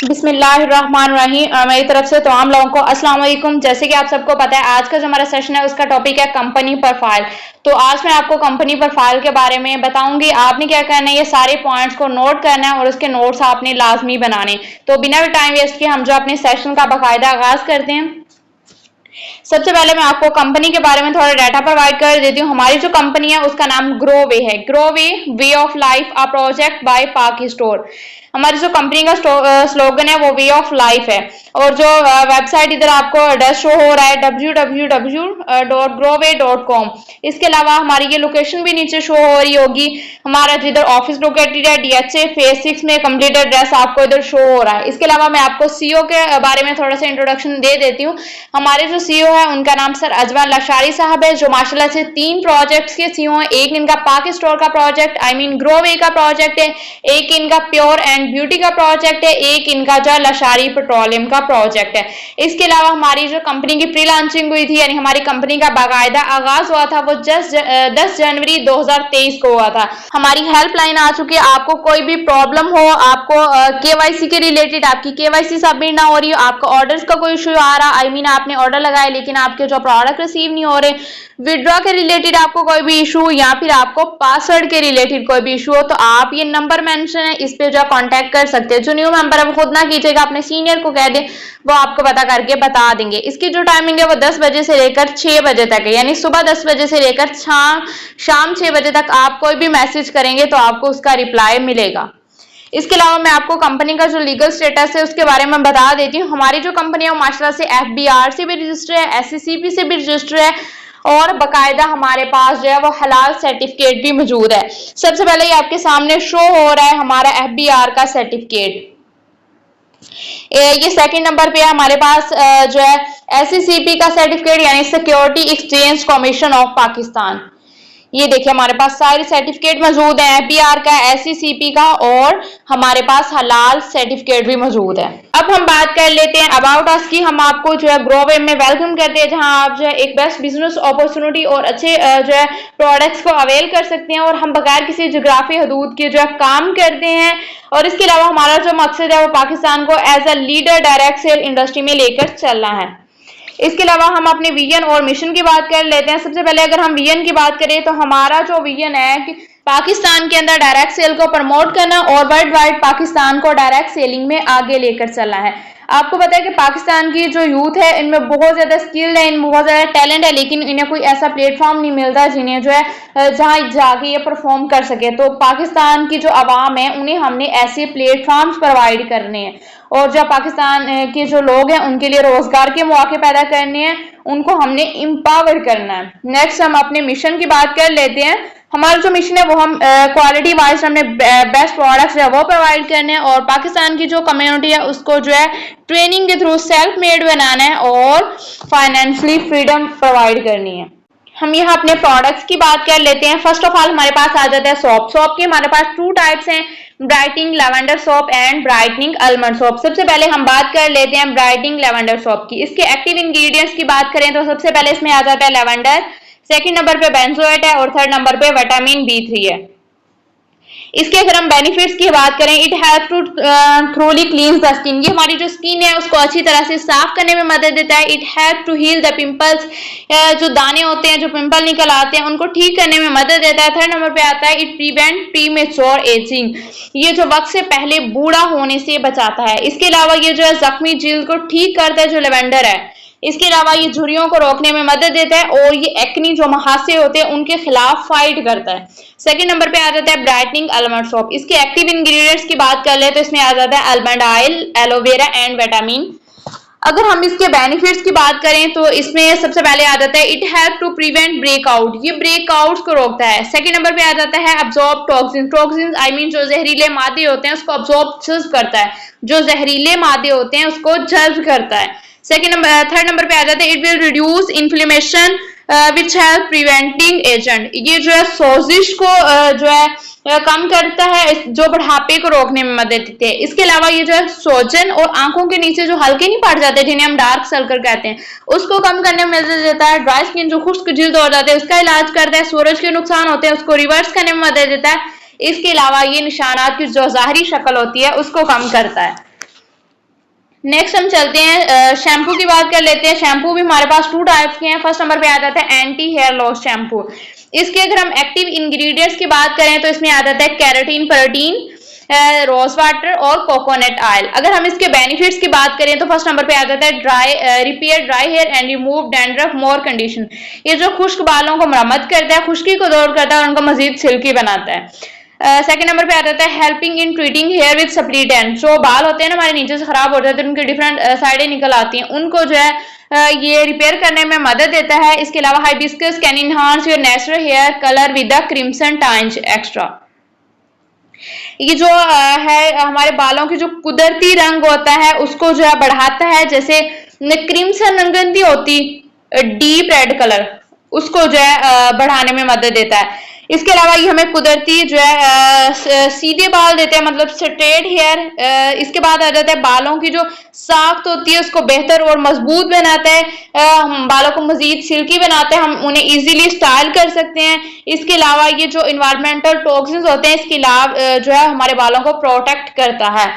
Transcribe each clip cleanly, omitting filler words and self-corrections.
बिस्मिल्लाहिर्रहमानिर्रहीम। मेरी तरफ से तमाम लोगों को अस्सलाम वालेकुम। जैसे कि आप सबको पता है, आज का जो हमारा सेशन है उसका टॉपिक है कंपनी प्रोफाइल। तो आज मैं आपको कंपनी प्रोफाइल के बारे में बताऊंगी। आपने क्या करना है, ये सारे पॉइंट्स को नोट करना है और उसके नोट्स आपने लाजमी बनाने। तो बिना टाइम वेस्ट किए हम जो अपने सेशन का बाकायदा आगाज करते हैं। सबसे पहले मैं आपको कंपनी के बारे में थोड़ा डाटा प्रोवाइड कर देती हूँ। हमारी जो कंपनी है उसका नाम ग्रोवे है। Growe way of life a project by Pak store. हमारी जो कंपनी का स्लोगन है वो वे ऑफ लाइफ है। और जो वेबसाइट इधर आपको एड्रेस शो हो रहा है www.growway.com। इसके अलावा हमारी ये लोकेशन भी नीचे शो हो रही होगी। हमारा जिधर ऑफिस लोकेटेड है DHA फेज 6 में, कंप्लीट एड्रेस आपको इधर शो हो रहा है। इसके अलावा मैं आपको सीईओ के बारे में थोड़ा सा इंट्रोडक्शन दे देती हूँ। हमारे जो सीईओ है उनका नाम सर अजमल लशारी साहब है, जो माशाल्लाह से 3 प्रोजेक्ट्स के सीईओ हैं। एक इनका पाक स्टोर का प्रोजेक्ट ग्रोवे का प्रोजेक्ट है, एक इनका प्योर एंड ब्यूटी का प्रोजेक्ट है, एक इनका जो लशारी पेट्रोलियम का प्रोजेक्ट है। इसके अलावा हमारी जो कंपनी की प्री लॉन्चिंग हुई थी, यानी हमारी कंपनी का बाकायदा आगाज हुआ था, वो 10 जनवरी 2023 को हुआ था। हमारी हेल्पलाइन आ चुकी है। आपको कोई भी प्रॉब्लम हो, आपको केवाईसी के रिलेटेड आपकी केवाईसी सबमिट ना हो रही हो, आपको ऑर्डर्स का कोई इशू आ रहा, आपने ऑर्डर लगाए लेकिन आपके जो प्रोडक्ट रिसीव नहीं हो रहे, विड्रॉ के रिलेटेड आपको कोई भी इशू, या फिर आपको पासवर्ड के रिलेटेड कोई भी इशू हो, तो आप ये नंबर मेंशन है इस पे जो कांटेक्ट कर सकते हैं। जो न्यू मेंबर है वो खुद ना कीजिएगा, अपने सीनियर को कह दे, वो आपको पता करके बता देंगे। इसकी जो टाइमिंग है वो 10 बजे से लेकर 6 बजे तक है, यानी सुबह 10 बजे से लेकर शाम 6 बजे तक आप कोई भी मैसेज करेंगे तो आपको उसका रिप्लाई मिलेगा। इसके अलावा मैं आपको कंपनी का जो लीगल स्टेटस है उसके बारे में बता देती हूँ। हमारी जो कंपनी है वो माशाल्लाह से FBR से भी रजिस्टर है, SCCP से भी रजिस्टर है, और बकायदा हमारे पास जो है वो हलाल सर्टिफिकेट भी मौजूद है। सबसे पहले ये आपके सामने शो हो रहा है हमारा FBR का सर्टिफिकेट। ये सेकंड नंबर पे है हमारे पास जो है SCCP का सर्टिफिकेट, यानी security exchange commission of Pakistan. ये देखिए हमारे पास सारे सर्टिफिकेट मौजूद है, FBR का, SCCP का, और हमारे पास हलाल सर्टिफिकेट भी मौजूद है। अब हम बात कर लेते हैं अबाउट अस की। हम आपको जो है ग्रोवे में वेलकम करते हैं, जहां आप जो है एक बेस्ट बिजनेस अपॉर्चुनिटी और अच्छे जो है प्रोडक्ट्स को अवेल कर सकते हैं, और हम बगैर किसी जोग्राफी हदूद के जो है काम करते हैं। और इसके अलावा हमारा जो मकसद है वो पाकिस्तान को as a leader direct sale industry में लेकर चलना है। इसके अलावा हम अपने विजन और मिशन की बात कर लेते हैं। सबसे पहले अगर हम विजन की बात करें तो हमारा जो विजन है कि पाकिस्तान के अंदर डायरेक्ट सेल को प्रमोट करना और वर्ल्ड वाइड पाकिस्तान को डायरेक्ट सेलिंग में आगे लेकर चलना है। आपको पता है कि पाकिस्तान की जो यूथ है इनमें बहुत ज्यादा स्किल्ड है, इनमें बहुत ज्यादा टैलेंट है, लेकिन इन्हें कोई ऐसा प्लेटफॉर्म नहीं मिलता जिन्हें जो है जहां जाके ये परफॉर्म कर सके। तो पाकिस्तान की जो आवाम है उन्हें हमने ऐसे प्लेटफॉर्म्स प्रोवाइड करने हैं, और जो पाकिस्तान के जो लोग हैं उनके लिए रोजगार के मौके पैदा करने हैं, उनको हमने एम्पावर करना है। नेक्स्ट हम अपने मिशन की बात कर लेते हैं। हमारा जो मिशन है वो हम क्वालिटी वाइज हमने बेस्ट प्रोडक्ट्स है वो प्रोवाइड करने हैं, और पाकिस्तान की जो कम्युनिटी है उसको जो है ट्रेनिंग के थ्रू सेल्फ मेड बनाना है और फाइनेंशियली फ्रीडम प्रोवाइड करनी है। हम यहाँ अपने प्रोडक्ट्स की बात कर लेते हैं। फर्स्ट ऑफ ऑल हमारे पास आ जाता है सोप के हमारे पास 2 टाइप्स हैं, brightening lavender soap and brightening almond soap. सबसे पहले हम बात कर लेते हैं ब्राइटनिंग लैवेंडर सोप की। इसके एक्टिव इंग्रेडिएंट्स की बात करें तो सबसे पहले इसमें आ जाता है लैवेंडर, सेकंड नंबर पे बेंजोएट है, और थर्ड नंबर पे विटामिन B3 है। इसके अगर हम बेनिफिट्स की बात करें, it help to thoroughly cleanse the skin. ये हमारी जो स्किन है उसको अच्छी तरह से साफ करने में मदद देता है। It help to heal the pimples, जो दाने होते हैं, जो पिंपल निकल आते हैं, उनको ठीक करने में मदद देता है। थर्ड नंबर पे आता है इट प्रिवेंट प्रीमेच्योर एजिंग, ये जो वक्त से पहले बूढ़ा होने से बचाता है। इसके अलावा ये जो है जख्मी जिल्द को ठीक करता है जो लेवेंडर है। इसके अलावा ये झुर्रियों को रोकने में मदद देता है, और ये एक्नी जो महासे होते हैं उनके खिलाफ फाइट करता है। सेकंड नंबर पे आ जाता है ब्राइटनिंग आलमंड सोप। इसके एक्टिव इंग्रेडिएंट्स की बात कर ले तो इसमें आ जाता है almond oil, aloe vera and vitamin. अगर हम इसके बेनिफिट्स की बात करें तो इसमें सबसे पहले आ जाता है it help to prevent breakout, ये ब्रेकआउट्स को रोकता है। सेकंड नंबर पे आ जाता है अब्जॉर्ब टॉक्सिन्स जो जहरीले मादे होते हैं उसको अब्जॉर्ब करता है, जो जहरीले मादे होते हैं उसको जज्ब करता है। थर्ड नंबर पे आ जाता है it will reduce inflammation which help preventing agent, ये जो है सोजिश को जो है कम करता है, जो बढ़ापे को रोकने में मदद देती है। इसके अलावा ये जो है सोजन और आंखों के नीचे जो हल्के नहीं पड़ जाते जिन्हें हम डार्क सर्कल कहते हैं उसको कम करने में मदद देता है। ड्राई स्किन जो खुश्क जिल्द हो जाते हैं उसका इलाज करता है। सूरज के नुकसान होते हैं उसको रिवर्स करने में मदद देता है। इसके अलावा ये निशानात की जो ज़ाहरी शक्ल होती है उसको कम करता है। नेक्स्ट हम चलते हैं शैम्पू की बात कर लेते हैं। शैम्पू भी हमारे पास टू टाइप्स के हैं। फर्स्ट नंबर पे आ जाता है एंटी हेयर लॉस शैम्पू। इसके अगर हम एक्टिव इंग्रेडिएंट्स की बात करें तो इसमें आ जाता है कैराटीन, प्रोटीन, रोज वाटर और कोकोनट ऑयल। अगर हम इसके बेनिफिट्स की बात करें तो फर्स्ट नंबर पे आ जाता है repair dry hair and remove dandruff more condition. ये जो खुश्क बालों को मरम्मत करता है, खुश्की को दूर करता है और उनको मजीद सिल्की बनाता है। सेकंड नंबर पे आ जाता है helping in treating hair with supplement. जो बाल होते हैं ना हमारे नीचे से खराब हो जाते हैं, उनकी डिफरेंट साइडें निकल आती हैं, उनको जो है ये रिपेयर करने में मदद देता है। इसके अलावा hibiscus can enhance your natural hair colour with the crimson tinges extra. ये जो है हमारे बालों की जो कुदरती रंग होता है उसको जो है बढ़ाता है। जैसे क्रिम्सन रंगती होती डीप रेड कलर, उसको जो है बढ़ाने में मदद देता है। इसके अलावा ये हमें कुदरती जो है सीधे बाल देते हैं, मतलब स्ट्रेट हेयर। इसके बाद आ जाता है बालों की जो साख्त होती है उसको बेहतर और मजबूत बनाता है, बालों को मजीद सिल्की बनाते हैं, हम उन्हें इजीली स्टाइल कर सकते हैं। इसके अलावा ये जो इन्वायरमेंटल टॉक्सिन्स होते हैं इसके अलावा जो है हमारे बालों को प्रोटेक्ट करता है।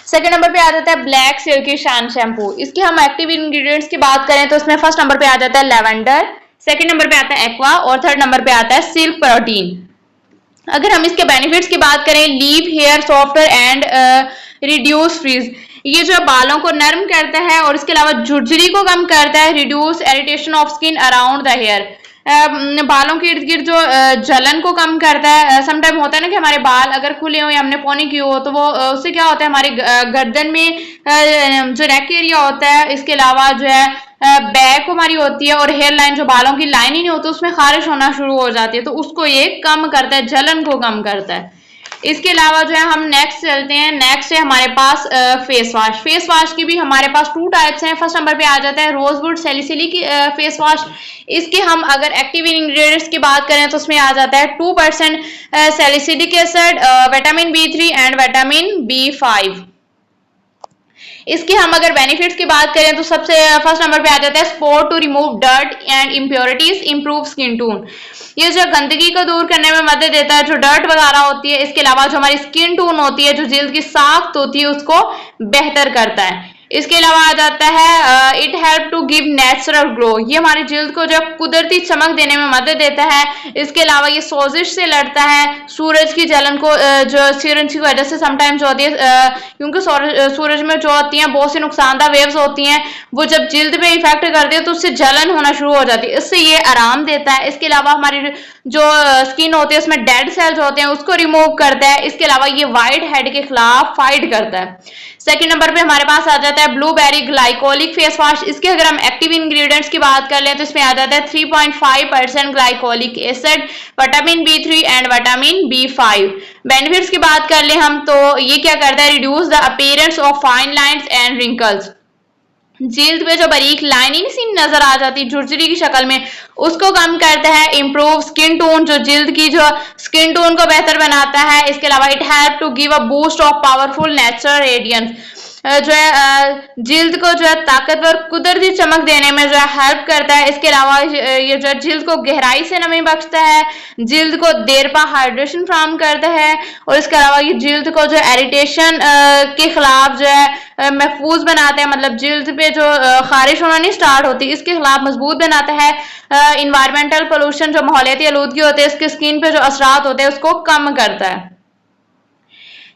सेकंड नंबर पे आ जाता है ब्लैक सिल्की शाइन शैम्पू। इसके हम एक्टिव इंग्रेडिएंट्स की बात करें तो इसमें फर्स्ट नंबर पे आ जाता है लेवेंडर, सेकंड नंबर पे आता है एक्वा और थर्ड नंबर पे आता है सिल्क प्रोटीन। अगर हम इसके बेनिफिट्स की बात करें, leave hair softer and reduce frizz. ये जो बालों को नरम करता है और इसके अलावा झुरझुरी को कम करता है। Reduce irritation of skin around the hair, बालों के इर्द गिर्द जो जलन को कम करता है। समटाइम होता है ना कि हमारे बाल अगर खुले हो या हमने पोनी की हो तो वो उससे क्या होता है हमारे गर्दन में जो नेक एरिया होता है, इसके अलावा जो है बैक हमारी होती है और हेयर लाइन जो बालों की लाइन ही नहीं होती उसमें खारिश होना शुरू हो जाती है, तो उसको ये कम करता है, जलन को कम करता है। इसके अलावा जो है हम नेक्स्ट चलते हैं। नेक्स्ट है हमारे पास फेस वॉश। फेस वॉश की भी हमारे पास टू टाइप्स हैं। फर्स्ट नंबर पे आ जाता है रोजवुड सैलिसिलिक फेस वॉश। इसके हम अगर एक्टिव इंग्रेडिएंट्स की बात करें तो उसमें आ जाता है 2% salicylic acid, vitamin B3 and vitamin B5। इसके हम अगर बेनिफिट्स की बात करें तो सबसे फर्स्ट नंबर पे आ जाता है support to remove dirt and impurities, improve skin tone. ये जो गंदगी को दूर करने में मदद देता है, जो डर्ट वगैरह होती है। इसके अलावा जो हमारी स्किन टोन होती है, जो जिल्द की साख्त होती है, उसको बेहतर करता है। इसके अलावा आ जाता है it help to give natural glow. ये हमारी जिल्द को जो कुदरती चमक देने में मदद देता है। इसके अलावा ये सोजिश से लड़ता है, सूरज की जलन को जो सूरज की वजह से समटाइम्स होती है, क्योंकि सूरज में जो होती हैं बहुत सी नुकसानदा वेव्स होती हैं, वो जब जिल्द पे इफेक्ट करती है तो उससे जलन होना शुरू हो जाती है, इससे ये आराम देता है। इसके अलावा हमारी जो स्किन होती है उसमें डेड सेल्स होते हैं उसको रिमूव करता है। इसके अलावा ये व्हाइट हेड के खिलाफ फाइट करता है। सेकंड नंबर पे हमारे पास आ जाता है ब्लूबेरी ग्लाइकोलिक फेस वॉश। इसके अगर हम एक्टिव इंग्रेडिएंट्स की बात कर लें तो इसमें आ जाता है 3.5% glycolic acid, vitamin B3 and vitamin B5। Benefits की बात कर लें हम तो ये क्या करता है, reduce the appearance of fine lines and wrinkles. जिल्द पे जो बारीक लाइनिंग सी नजर आ जाती है झुरझुरी की शक्ल में, उसको कम करता है। इंप्रूव स्किन टोन, जो जिल्द की जो स्किन टोन को बेहतर बनाता है। इसके अलावा it help to give a boost of powerful natural radiance, जो है जिल्द को जो है ताकतवर कुदरती चमक देने में जो है हेल्प करता है। इसके अलावा ये जो है जिल्द को गहराई से नमी बख्शता है, जिल्द को देर पा हाइड्रेशन फ्राहम करता है और इसके अलावा ये जिल्द को जो इरिटेशन के खिलाफ जो है महफूज बनाता है, मतलब जिल्द पे जो खारिश होना नहीं स्टार्ट होती इसके खिलाफ मजबूत बनाता है। इन्वायरमेंटल पोल्यूशन, जो माहौलियाती आलूदगी होती है, इसके स्किन पे जो असरात होते हैं उसको कम करता है।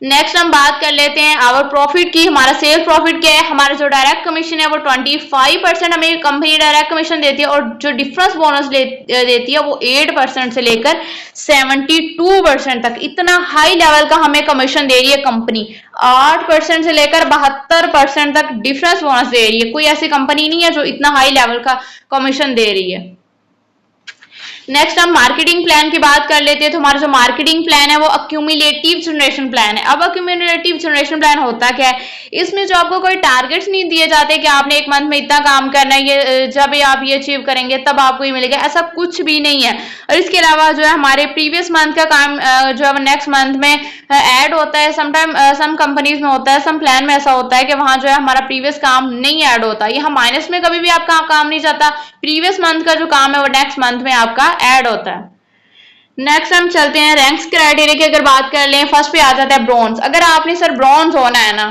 नेक्स्ट हम बात कर लेते हैं आवर प्रॉफिट की। हमारा सेल प्रॉफिट क्या है। हमारा जो डायरेक्ट कमीशन है वो 25% हमें कंपनी डायरेक्ट कमीशन देती है और जो डिफरेंस बोनस देती है वो 8% से लेकर 72% तक, इतना हाई लेवल का हमें कमीशन दे रही है कंपनी। 8% से लेकर 72% तक डिफरेंस बोनस दे रही है। कोई ऐसी कंपनी नहीं है जो इतना हाई लेवल का कमीशन दे रही है। नेक्स्ट हम मार्केटिंग प्लान की बात कर लेते हैं। तो हमारा जो मार्केटिंग प्लान है वो अक्यूमुलेटिव जनरेशन प्लान है। अब अक्यूमुलेटिव जनरेशन प्लान होता क्या है, इसमें जो आपको कोई टारगेट्स नहीं दिए जाते कि आपने एक मंथ में इतना काम करना है, ये जब आप ये अचीव करेंगे तब आपको ये मिलेगा, ऐसा कुछ भी नहीं है। और इसके अलावा जो है हमारे प्रीवियस मंथ का काम जो है नेक्स्ट मंथ में ऐड होता है। समटाइम सम कंपनीज में होता है, सम प्लान में ऐसा होता है कि वहां जो है हमारा प्रीवियस काम नहीं ऐड होता। यहाँ माइनस में कभी भी आपका काम नहीं जाता, प्रीवियस मंथ का जो काम है वो नेक्स्ट मंथ में आपका ऐड होता है। नेक्स्ट हम चलते हैं रैंक्स क्राइटेरिया की अगर बात कर लें। फर्स्ट पे आ जाता है ब्रॉन्ज। अगर आपने सर ब्रॉन्ज होना है ना,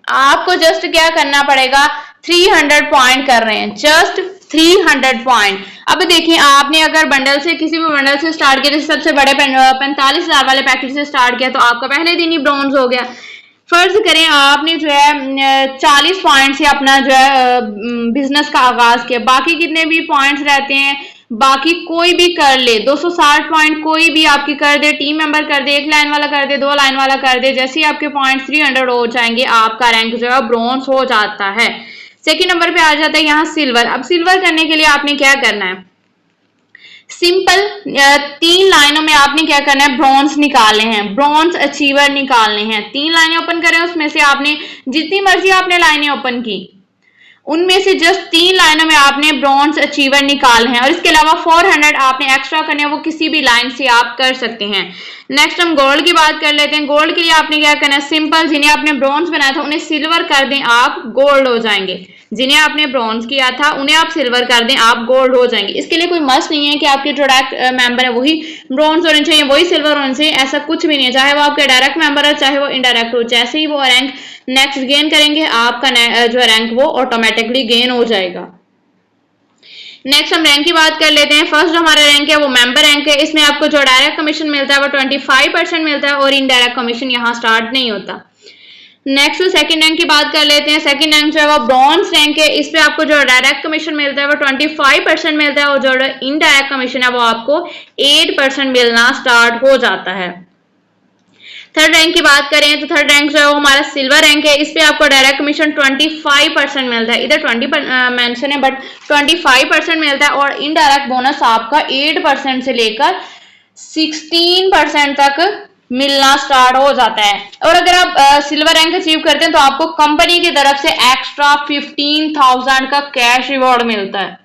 आपको जस्ट क्या करना पड़ेगा, 300 पॉइंट कर रहे हैं, जस्ट 300 पॉइंट। अब देखिए आपने अगर बंडल से, किसी भी बंडल से स्टार्ट किया, जैसे सबसे बड़े 45,000 वाले पैकेज से स्टार्ट किया, तो आपका पहले दिन ही ब्रॉन्ज हो गया। फर्ज करें आपने जो है 40 पॉइंट से अपना जो है बिजनेस का आगाज किया, बाकी कितने भी पॉइंट्स रहते हैं, बाकी कोई भी कर ले, 260 पॉइंट कोई भी आपकी कर दे, टीम मेंबर कर दे, 1 लाइन वाला कर दे, 2 लाइन वाला कर दे, जैसे ही आपके पॉइंट 300 हो जाएंगे आपका रैंक जो है ब्रॉन्ज हो जाता है। सेकेंड नंबर पे आ जाता है यहाँ सिल्वर। अब सिल्वर करने के लिए आपने क्या करना है, सिंपल 3 लाइनों में आपने क्या करना है, ब्रॉन्ज निकालने हैं, ब्रॉन्ज अचीवर निकालने हैं। 3 लाइनें ओपन करें, उसमें से आपने जितनी मर्जी आपने लाइनें ओपन की, उनमें से जस्ट 3 लाइनों में आपने ब्रॉन्ज अचीवर निकालने हैं, और इसके अलावा 400 आपने एक्स्ट्रा करने हैं, वो किसी भी लाइन से आप कर सकते हैं। नेक्स्ट हम गोल्ड की बात कर लेते हैं। गोल्ड के लिए आपने क्या करना है, सिंपल जिन्हें आपने ब्रॉन्ज बनाया था उन्हें सिल्वर कर दें, आप गोल्ड हो जाएंगे। जिन्हें आपने ब्रॉन्ज किया था उन्हें आप सिल्वर कर दें, आप गोल्ड हो जाएंगे। इसके लिए कोई मस्ट नहीं है कि आपके जो डायरेक्ट मेंबर है वही ब्रॉन्ज होने चाहिए, वही सिल्वर होने चाहिए, ऐसा कुछ भी नहीं है। चाहे वो आपके डायरेक्ट मेंबर है, चाहे वो इनडायरेक्ट हो, जैसे ही वो रैंक नेक्स्ट गेन करेंगे आपका जो रैंक वो ऑटोमेटिकली गेन हो जाएगा। नेक्स्ट हम रैंक की बात कर लेते हैं। फर्स्ट जो हमारा रैंक है वो मेंबर रैंक है। इसमें आपको जो डायरेक्ट कमीशन मिलता है वो 25% मिलता है, और इनडायरेक्ट कमीशन यहाँ स्टार्ट नहीं होता। नेक्स्ट सेकंड रैंक की बात कर लेते हैं। सेकंड रैंक जो है वो ब्रॉन्ज रैंक है। इस पे आपको जो डायरेक्ट कमीशन मिलता है वो 25% मिलता है, और जो इनडायरेक्ट कमीशन है वो आपको 8% मिलना स्टार्ट हो जाता है। थर्ड रैंक की बात करें तो थर्ड रैंक जो है वो हमारा सिल्वर रैंक है। इस पे आपको डायरेक्ट कमीशन 25% मिलता है, इधर 20 मेंशन है बट 25% मिलता है, और इनडायरेक्ट बोनस आपका 8% से लेकर 16% तक मिलना स्टार्ट हो जाता है। और अगर आप सिल्वर रैंक अचीव करते हैं तो आपको कंपनी की तरफ से एक्स्ट्रा 15,000 का कैश रिवॉर्ड मिलता है।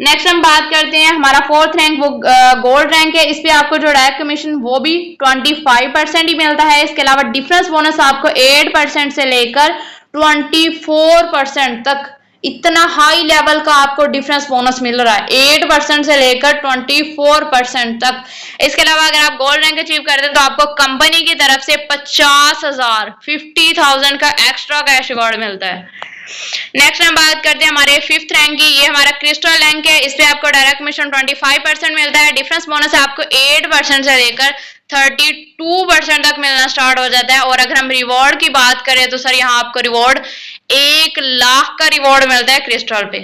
नेक्स्ट हम बात करते हैं हमारा फोर्थ रैंक, वो गोल्ड रैंक है। इस पे आपको जो डायरेक्ट कमीशन वो भी 25% ही मिलता है। इसके अलावा डिफरेंस बोनस आपको 8% से लेकर 24% तक, इतना हाई लेवल का आपको डिफरेंस बोनस मिल रहा है, 8% से लेकर 24% तक। इसके अलावा अगर आप गोल्ड रैंक अचीव करते हैं तो आपको कंपनी की तरफ से 50,000 का एक्स्ट्रा कैश रिवॉर्ड मिलता है। नेक्स्ट हम बात करते हैं हमारे फिफ्थ रैंक की। ये हमारा क्रिस्टल रैंक है। इस पे आपको डायरेक्ट कमीशन 25% मिलता है, डिफरेंस बोनस आपको 8% से लेकर 32% तक मिलना स्टार्ट हो जाता है। और अगर हम रिवॉर्ड की बात करें तो सर यहाँ आपको रिवॉर्ड 1 लाख का रिवॉर्ड मिलता है क्रिस्टल पे।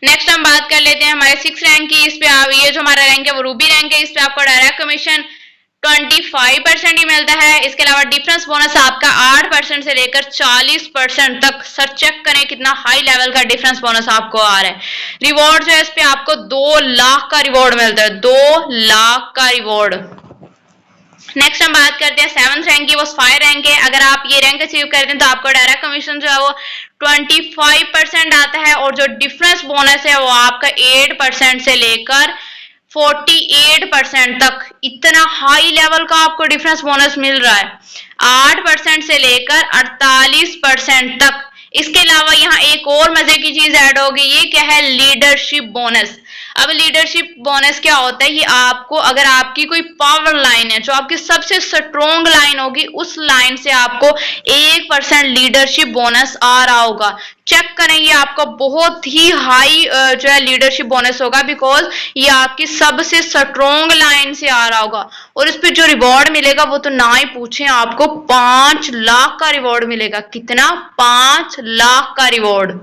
नेक्स्ट हम बात कर लेते हैं हमारे 6 रैंक की। इस पे ये जो हमारा रैंक है वो रूबी रैंक है। इस पे आपको डायरेक्ट कमीशन 25% ही मिलता है। इसके अलावा डिफरेंस बोनस आपका 8% से लेकर 40% तक। सर चेक करें कितना हाई लेवल का डिफरेंस बोनस आपको आ रहा है। रिवॉर्ड जो है इस पे आपको 2 लाख का रिवॉर्ड मिलता है, 2 लाख का रिवॉर्ड। नेक्स्ट हम बात करते हैं 7th रैंक की, वो फायर रैंक है। अगर आप ये रैंक अचीव करते हैं तो आपको डायरेक्ट कमीशन जो है वो 25% आता है, और जो डिफरेंस बोनस है वो आपका 8% से लेकर 48% तक। इतना हाई लेवल का आपको डिफरेंस बोनस मिल रहा है, 8% से लेकर 48% तक। इसके अलावा यहाँ एक और मजे की चीज ऐड होगी, ये क्या है, लीडरशिप बोनस। अब लीडरशिप बोनस क्या होता है, ये आपको अगर आपकी कोई पावर लाइन है, जो आपकी सबसे स्ट्रॉन्ग लाइन होगी, उस लाइन से आपको 1% लीडरशिप बोनस आ रहा होगा। चेक करें, ये आपका बहुत ही हाई जो है लीडरशिप बोनस होगा, बिकॉज ये आपकी सबसे स्ट्रॉन्ग लाइन से आ रहा होगा। और इस पे जो रिवॉर्ड मिलेगा वो तो ना ही पूछें, आपको 5 लाख का रिवॉर्ड मिलेगा। कितना, 5 लाख का रिवॉर्ड।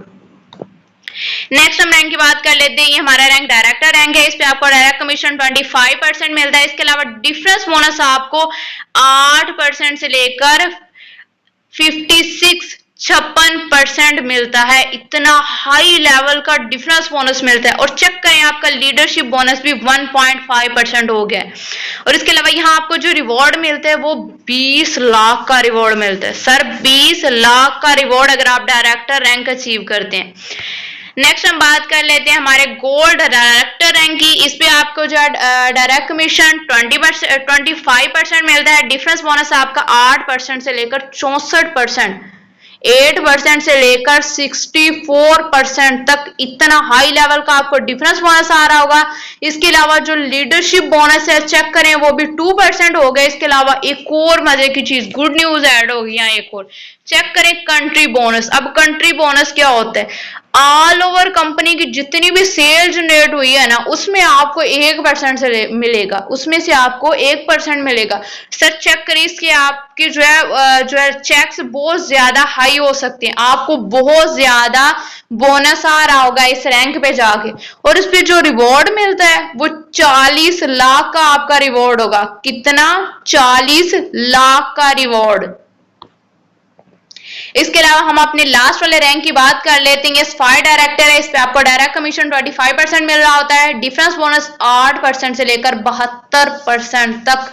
नेक्स्ट हम रैंक की बात कर लेते हैं। ये हमारा रैंक डायरेक्टर रैंक है। इस पे आपको डायरेक्ट कमीशन 25% मिलता है। इसके अलावा डिफरेंस बोनस आपको 8% से लेकर 56% मिलता है। इतना हाई लेवल का डिफरेंस बोनस मिलता है। और चेक करें, आपका लीडरशिप बोनस भी 1.5% हो गया है। और इसके अलावा यहाँ आपको जो रिवॉर्ड मिलता है वो 20 लाख का रिवॉर्ड मिलता है। सर 20 लाख का रिवॉर्ड अगर आप डायरेक्टर रैंक अचीव करते हैं। नेक्स्ट हम बात कर लेते हैं हमारे गोल्ड डायरेक्टर रैंक की। इस पे आपको जो डायरेक्ट कमीशन 25% मिलता है। डिफरेंस बोनस आपका 8% से लेकर 64%। 8% से लेकर 64% तक इतना हाई लेवल का आपको डिफरेंस बोनस आ रहा होगा। इसके अलावा जो लीडरशिप बोनस है चेक करें वो भी 2% हो गए। इसके अलावा एक और मजे की चीज, गुड न्यूज ऐड होगी यहाँ एक और, चेक करें कंट्री बोनस। अब कंट्री बोनस क्या होता है? ऑल ओवर कंपनी की जितनी भी सेल जनरेट हुई है ना उसमें आपको 1% से मिलेगा, उसमें से आपको 1% मिलेगा। सर चेक करिए इसके आपके जो है चेक्स बहुत ज्यादा हाई हो सकते हैं, आपको बहुत ज्यादा बोनस आ रहा होगा इस रैंक पे जाके, और इस पे जो रिवॉर्ड मिलता है वो 40 लाख का आपका रिवॉर्ड होगा। कितना? 40 लाख का रिवॉर्ड। इसके अलावा हम अपने लास्ट वाले रैंक की बात कर लेते हैं। फायर डायरेक्टर है, इस पे आपको डायरेक्ट कमीशन 25% मिल रहा होता है, डिफरेंस बोनस 8% से लेकर 72% तक।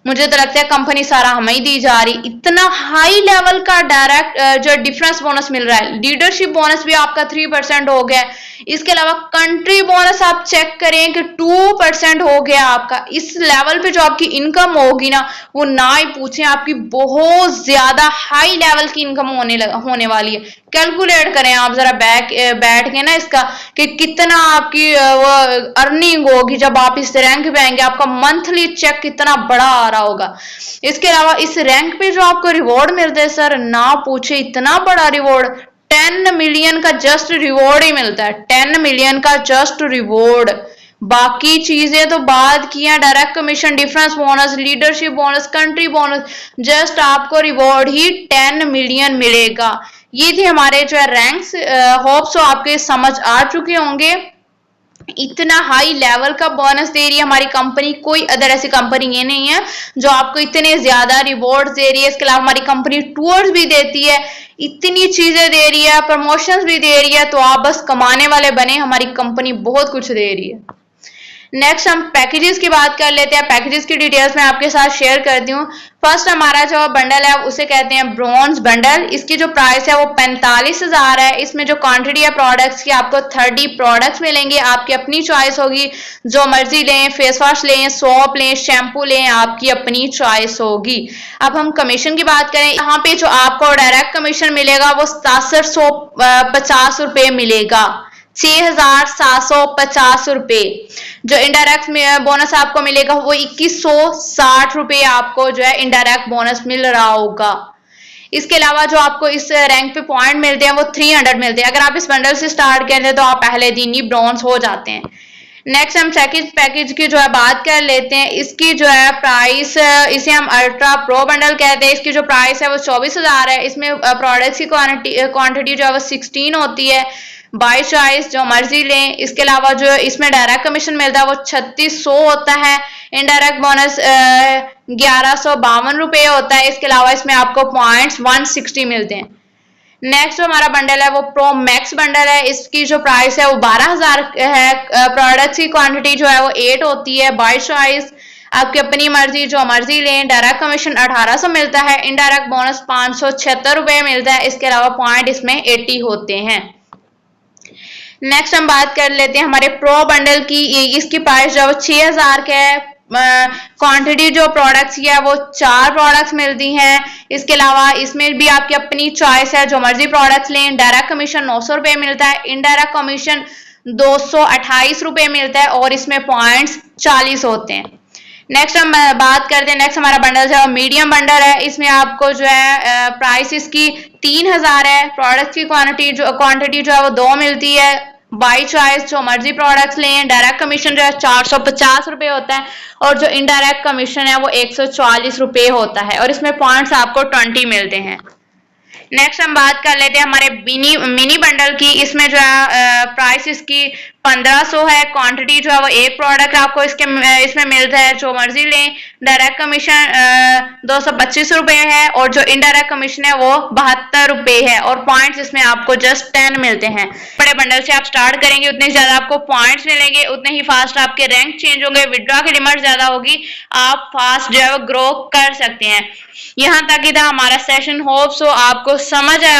मुझे तो लगता है कंपनी सारा हमें ही दी जा रही, इतना हाई लेवल का डायरेक्ट जो डिफरेंस बोनस मिल रहा है। लीडरशिप बोनस भी आपका 3% हो गया। इसके अलावा कंट्री बोनस आप चेक करें कि 2% हो गया आपका। इस लेवल पे जो आपकी इनकम होगी ना वो ना ही पूछें, आपकी बहुत ज्यादा हाई लेवल की इनकम होने वाली है। कैलकुलेट करें आप जरा बैठ के ना इसका कि कितना आपकी वो अर्निंग होगी जब आप इस रैंक पे आएंगे, आपका मंथली चेक कितना बड़ा आ रहा होगा। इसके अलावा इस रैंक पे जो आपको रिवॉर्ड मिलते हैं सर ना पूछे, इतना बड़ा रिवॉर्ड, 10 मिलियन का जस्ट रिवॉर्ड ही मिलता है, 10 मिलियन का जस्ट रिवॉर्ड। बाकी चीजें तो बाद की हैं, direct commission, difference bonus, leadership bonus, country bonus, just आपको रिवॉर्ड ही 10 मिलियन मिलेगा। ये थे हमारे जो है रैंक्स। होप सो आपके समझ आ चुके होंगे। इतना हाई लेवल का बोनस दे रही है हमारी कंपनी, कोई अदर ऐसी कंपनी ये नहीं है जो आपको इतने ज्यादा रिवॉर्ड दे रही है। इसके अलावा हमारी कंपनी टूर्स भी देती है, इतनी चीजें दे रही है, प्रमोशंस भी दे रही है, तो आप बस कमाने वाले बने, हमारी कंपनी बहुत कुछ दे रही है। नेक्स्ट हम पैकेजेस की बात कर लेते हैं। पैकेजेस की डिटेल्स मैं आपके साथ शेयर करती हूँ। फर्स्ट हमारा जो बंडल है उसे कहते हैं ब्रॉन्ज बंडल। इसकी जो प्राइस है वो 45,000 है। इसमें जो क्वांटिटी है प्रोडक्ट्स की आपको 30 प्रोडक्ट्स मिलेंगे, आपकी अपनी चॉइस होगी, जो मर्जी लें, फेस वॉश लें, सोप लें, शैम्पू लें, आपकी अपनी चॉइस होगी। अब हम कमीशन की बात करें, यहाँ पे जो आपको डायरेक्ट कमीशन मिलेगा वो 6750 रुपए मिलेगा, 6,750 रुपए। जो इनडायरेक्ट बोनस आपको मिलेगा वो 2160 रुपए आपको जो है इनडायरेक्ट बोनस मिल रहा होगा। इसके अलावा जो आपको इस रैंक पे पॉइंट मिलते हैं वो 300 मिलते हैं। अगर आप इस बंडल से स्टार्ट करते हैं तो आप पहले दिन ही ब्रॉन्ज हो जाते हैं। नेक्स्ट हम पैकेज की जो है बात कर लेते हैं। इसकी जो है प्राइस, इसे हम अल्ट्रा प्रो बंडल कहते हैं। इसकी जो प्राइस है वो 24,000 है। इसमें प्रोडक्ट्स की क्वांटिटी जो है वो 16 होती है, बाय चॉइस, जो मर्जी लें। इसके अलावा जो इसमें डायरेक्ट कमीशन मिलता है वो 3600 होता है, इनडायरेक्ट बोनस 1152 रुपए होता है। इसके अलावा इसमें आपको पॉइंट्स 160 मिलते हैं। नेक्स्ट जो हमारा बंडल है वो प्रो मैक्स बंडल है। इसकी जो प्राइस है वो 12,000 है। प्रोडक्ट्स की क्वांटिटी जो है वो 8 होती है, बाय चॉइस, आपकी अपनी मर्जी, जो मर्जी लें। डायरेक्ट कमीशन 1800 मिलता है, इनडायरेक्ट बोनस 576 रुपए मिलता है। इसके अलावा पॉइंट इसमें 80 होते हैं। नेक्स्ट हम बात कर लेते हैं हमारे प्रो बंडल की। इसकी प्राइस जो है 6,000 का है। क्वांटिटी जो प्रोडक्ट्स की है वो 4 प्रोडक्ट्स मिलती हैं। इसके अलावा इसमें भी आपकी अपनी चॉइस है, जो मर्जी प्रोडक्ट्स लें। डायरेक्ट कमीशन 900 रुपए मिलता है, इनडायरेक्ट कमीशन 228 रुपए मिलता है, और इसमें पॉइंट्स 40 होते हैं। नेक्स्ट हम बात करते हैं, नेक्स्ट हमारा बंडल है मीडियम बंडल है। इसमें आपको जो है प्राइस इसकी 3,000 है। प्रोडक्ट की क्वांटिटी जो है वो 2 मिलती है, बाय चॉइस, जो मर्जी प्रोडक्ट्स लें। डायरेक्ट कमीशन जो है 450 रुपए होता है, और जो इनडायरेक्ट कमीशन है वो 140 रुपए होता है, और इसमें पॉइंट्स आपको 20 मिलते हैं। नेक्स्ट हम बात कर लेते हैं हमारे मिनी बंडल की। इसमें जो है प्राइस इसकी 1500 है। क्वांटिटी जो है वो 1 प्रोडक्ट आपको इसमें मिलता है, जो मर्जी लें। डायरेक्ट कमीशन 225 रुपए है, और जो इनडायरेक्ट कमीशन है वो 72 रुपए है, और पॉइंट्स इसमें आपको जस्ट 10 मिलते हैं। बड़े बंडल से आप स्टार्ट करेंगे उतने ज्यादा आपको पॉइंट्स मिलेंगे, उतने ही फास्ट आपके रैंक चेंज होंगे, विड्रॉ की लिमिट ज्यादा होगी, आप फास्ट जो है वो ग्रो कर सकते हैं। यहाँ तक ही था हमारा सेशन। होप सो आपको समझ आया।